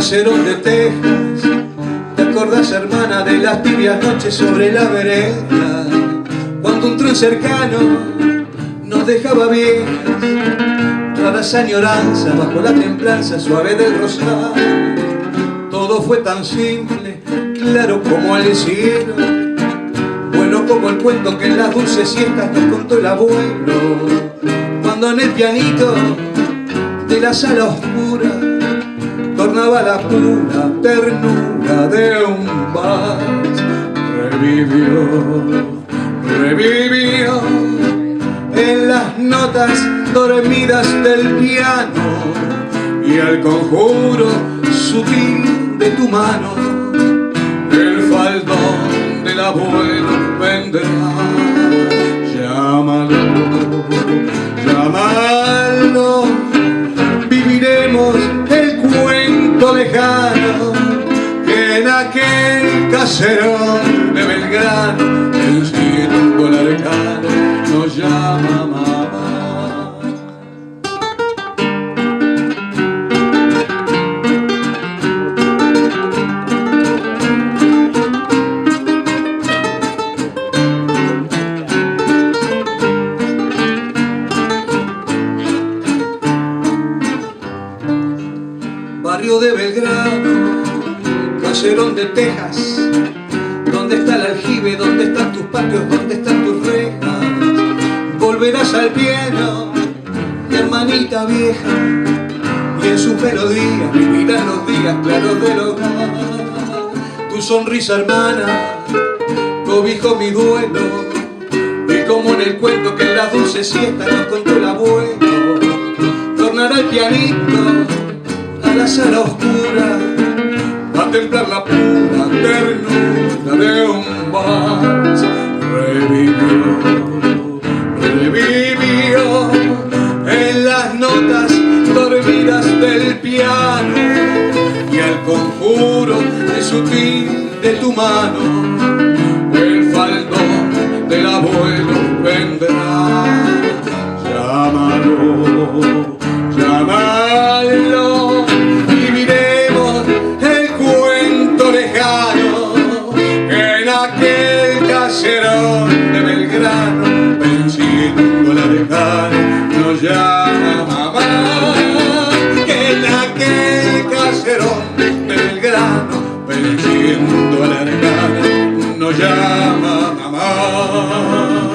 caserón de Texas. ¿Te acordás, hermana, de las tibias noches sobre la vereda? Cuando un tren cercano nos dejaba viejas, raras añoranzas bajo la templanza suave del rosal. Todo fue tan simple, claro como el cielo, bueno como el cuento que en las dulces siestas nos contó el abuelo. Cuando en el pianito de la sala oscura tornaba la pura ternura de un vals. Revivió en las notas dormidas del piano y al conjuro sutil de tu mano. El faldón del abuelo vendrá. Llámalo, llámalo. Viviremos el cuento lejano que en aquel caserón de Belgrano, enciendo el arcano, nos llama mamá. Barrio de Belgrano, caserón de Texas, ¿dónde está el aljibe? ¿Dónde están tus patios? ¿Dónde están tus rejas? Volverás al piano, mi hermanita vieja, y en sus melodías vivirán los días claros del hogar. Tu sonrisa, hermana, cobijó mi duelo, y como en el cuento que en las dulces siestas nos contó el abuelo, tornará el pianito a la sala oscura a templar la pura ternura de un vals. Revivió en las notas dormidas del piano y al conjuro de sutil de tu mano. El faldón del abuelo vendrá. Llámalo, llámalo. Viviremos el cuento lejano que en aquel caserón de Belgrano, venciendo la lejana, nos llama mamá. Que en aquel caserón de Belgrano, venciendo la lejana, nos llama mamá.